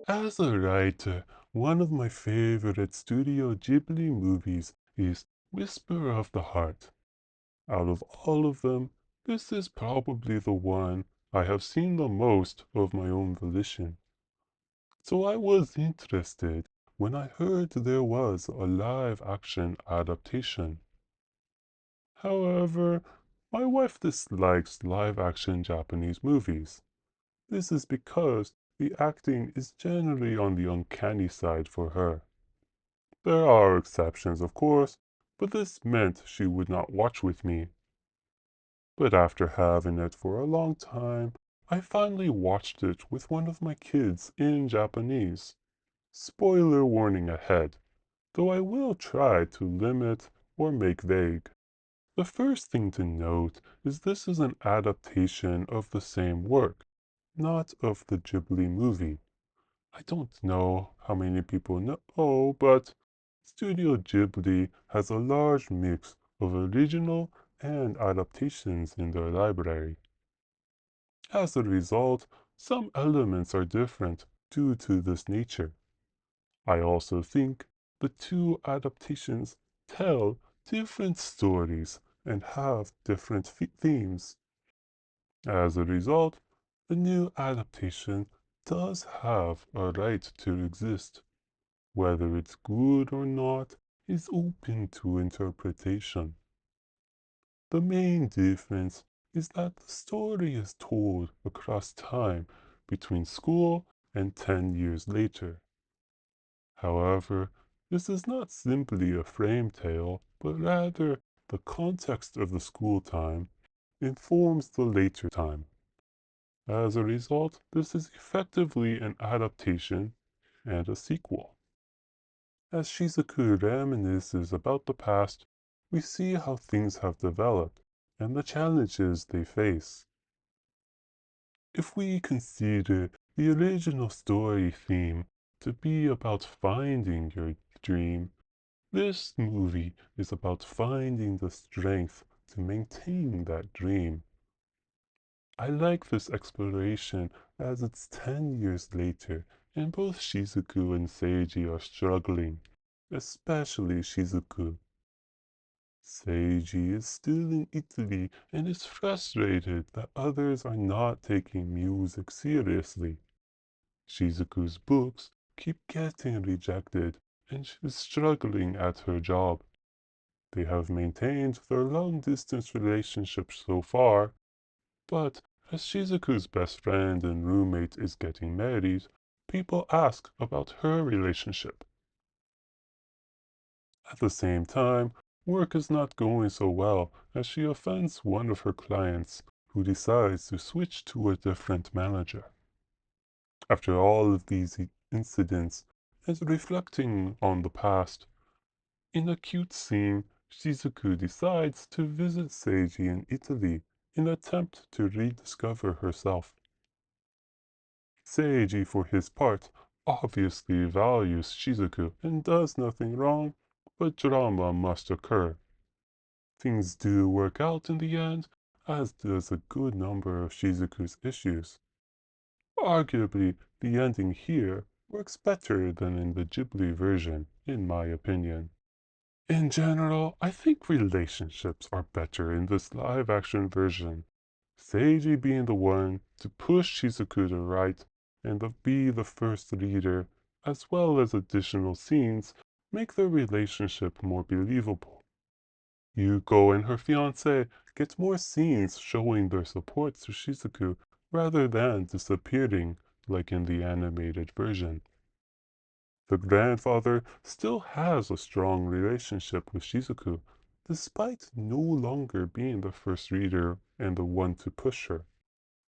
As a writer, one of my favorite Studio Ghibli movies is Whisper of the Heart. Out of all of them, this is probably the one I have seen the most of my own volition. So I was interested when I heard there was a live-action adaptation. However, my wife dislikes live-action Japanese movies. This is because the acting is generally on the uncanny side for her. There are exceptions, of course, but this meant she would not watch with me. But after having it for a long time, I finally watched it with one of my kids in Japanese. Spoiler warning ahead, though I will try to limit or make vague. The first thing to note is this is an adaptation of the same work, not of the Ghibli movie. I don't know how many people know, but Studio Ghibli has a large mix of original and adaptations in their library. As a result, some elements are different due to this nature. I also think the two adaptations tell different stories and have different themes. As a result, the new adaptation does have a right to exist. Whether it's good or not is open to interpretation. The main difference is that the story is told across time between school and 10 years later. However, this is not simply a frame tale, but rather the context of the school time informs the later time. As a result, this is effectively an adaptation and a sequel. As Shizuku reminisces about the past, we see how things have developed and the challenges they face. If we consider the original story theme to be about finding your dream, this movie is about finding the strength to maintain that dream. I like this exploration as it's 10 years later and both Shizuku and Seiji are struggling, especially Shizuku. Seiji is still in Italy and is frustrated that others are not taking music seriously. Shizuku's books keep getting rejected and she is struggling at her job. They have maintained their long-distance relationship so far, but as Shizuku's best friend and roommate is getting married, people ask about her relationship. At the same time, work is not going so well as she offends one of her clients who decides to switch to a different manager. After all of these incidents, and reflecting on the past, in a cute scene, Shizuku decides to visit Seiji in Italy in an attempt to rediscover herself. Seiji, for his part, obviously values Shizuku and does nothing wrong, but drama must occur. Things do work out in the end, as does a good number of Shizuku's issues. Arguably, the ending here works better than in the Ghibli version, in my opinion. In general, I think relationships are better in this live-action version. Seiji being the one to push Shizuku to write and to be the first leader, as well as additional scenes, make their relationship more believable. Yuko and her fiancé get more scenes showing their support to Shizuku rather than disappearing like in the animated version. The grandfather still has a strong relationship with Shizuku, despite no longer being the first reader and the one to push her.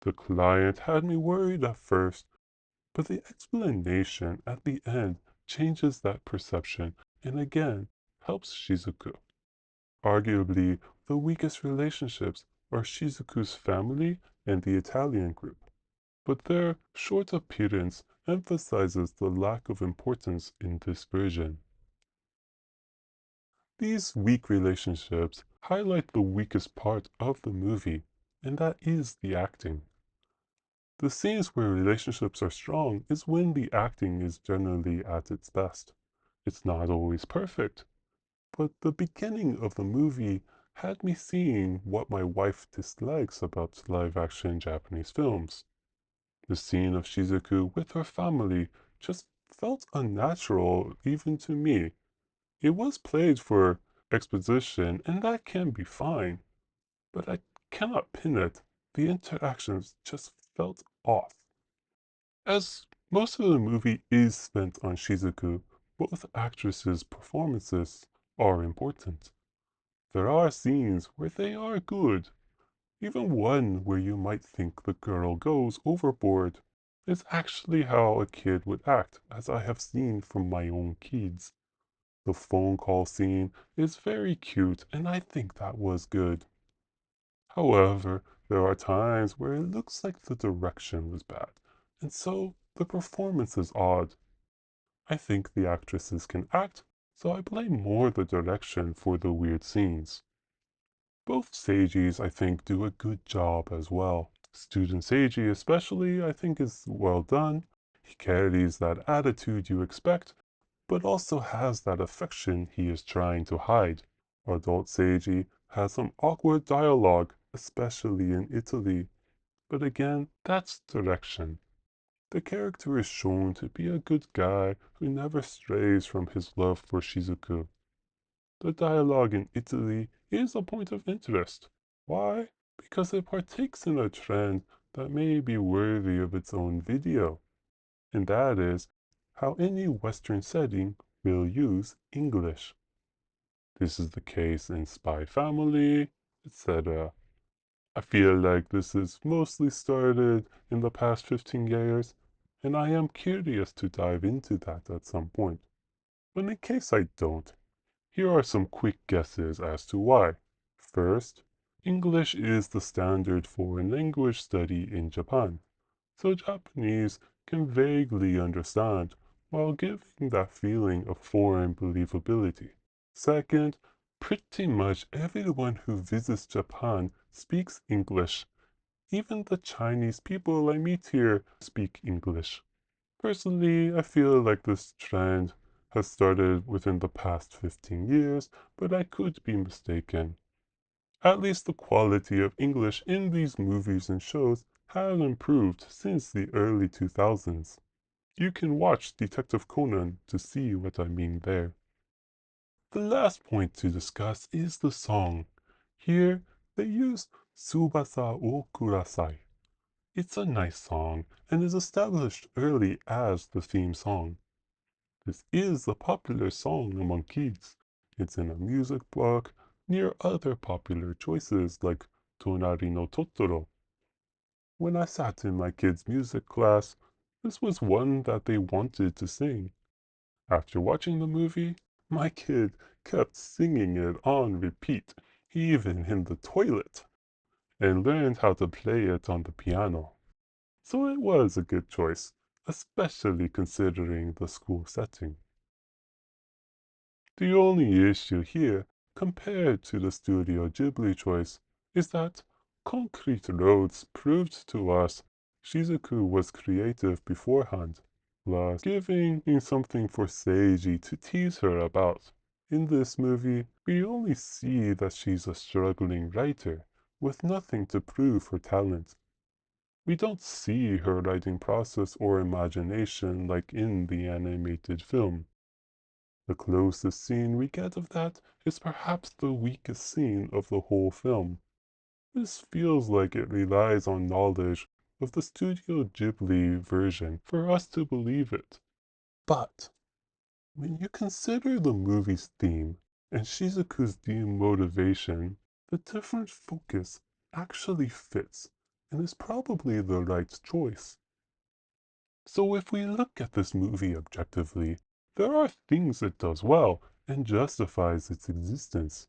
The client had me worried at first, but the explanation at the end changes that perception and again helps Shizuku. Arguably, the weakest relationships are Shizuku's family and the Italian group, but their short appearance emphasizes the lack of importance in this version. These weak relationships highlight the weakest part of the movie, and that is the acting. The scenes where relationships are strong is when the acting is generally at its best. It's not always perfect, but the beginning of the movie had me seeing what my wife dislikes about live-action Japanese films. The scene of Shizuku with her family just felt unnatural even to me. It was played for exposition, and that can be fine, but I cannot pin it. The interactions just felt off. As most of the movie is spent on Shizuku, both actresses' performances are important. There are scenes where they are good, even one where you might think the girl goes overboard. Is actually how a kid would act, as I have seen from my own kids. The phone call scene is very cute, and I think that was good. However, there are times where it looks like the direction was bad, and so the performance is odd. I think the actresses can act, so I blame more the direction for the weird scenes. Both Seijis, I think, do a good job as well. Student Seiji especially, I think, is well done. He carries that attitude you expect, but also has that affection he is trying to hide. Adult Seiji has some awkward dialogue, especially in Italy, but again, that's direction. The character is shown to be a good guy who never strays from his love for Shizuku. The dialogue in Italy is a point of interest. Why? Because it partakes in a trend that may be worthy of its own video, and that is how any Western setting will use English. This is the case in Spy Family, etc. I feel like this is mostly started in the past 15 years, and I am curious to dive into that at some point. But in case I don't, here are some quick guesses as to why. First, English is the standard foreign language study in Japan, so Japanese can vaguely understand while giving that feeling of foreign believability. Second, pretty much everyone who visits Japan speaks English. Even the Chinese people I meet here speak English. Personally, I feel like this trend has started within the past 15 years, but I could be mistaken. At least the quality of English in these movies and shows has improved since the early 2000s. You can watch Detective Conan to see what I mean there. The last point to discuss is the song. Here, they use Tsubasa o Kurasai. It's a nice song and is established early as the theme song. This is a popular song among kids. It's in a music book near other popular choices like Tonari no Totoro. When I sat in my kids' music class, this was one that they wanted to sing. After watching the movie, my kid kept singing it on repeat, even in the toilet, and learned how to play it on the piano. So it was a good choice, especially considering the school setting. The only issue here, compared to the Studio Ghibli choice, is that Concrete Roads proved to us Shizuku was creative beforehand, thus giving something for Seiji to tease her about. In this movie, we only see that she's a struggling writer, with nothing to prove her talent. We don't see her writing process or imagination like in the animated film. The closest scene we get of that is perhaps the weakest scene of the whole film. This feels like it relies on knowledge of the Studio Ghibli version for us to believe it. But when you consider the movie's theme and Shizuku's demotivation, the different focus actually fits and is probably the right choice. So if we look at this movie objectively, there are things it does well and justifies its existence.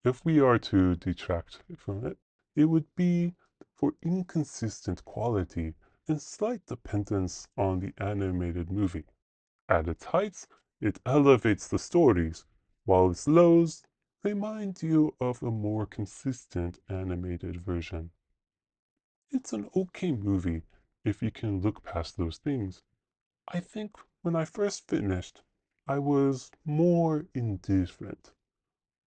If we are to detract from it, it would be for inconsistent quality and slight dependence on the animated movie. At its heights, it elevates the stories, while its lows remind you of a more consistent animated version. It's an okay movie, if you can look past those things. I think when I first finished, I was more indifferent,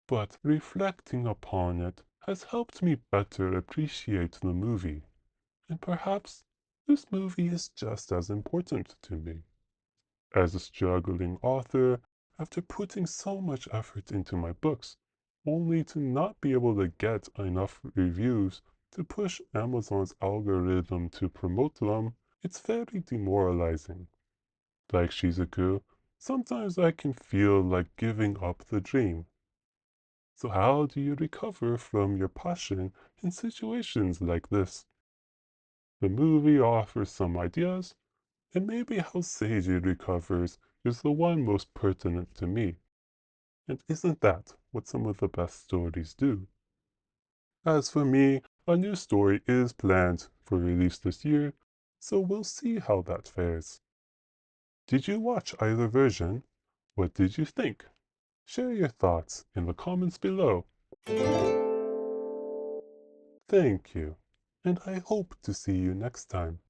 but reflecting upon it has helped me better appreciate the movie. And perhaps this movie is just as important to me. As a struggling author, after putting so much effort into my books, only to not be able to get enough reviews to push Amazon's algorithm to promote them, it's very demoralizing. Like Shizuku, sometimes I can feel like giving up the dream. So how do you recover from your passion in situations like this? The movie offers some ideas, and maybe how Seiji recovers is the one most pertinent to me. And isn't that what some of the best stories do? As for me, a new story is planned for release this year, so we'll see how that fares. Did you watch either version? What did you think? Share your thoughts in the comments below. Thank you, and I hope to see you next time.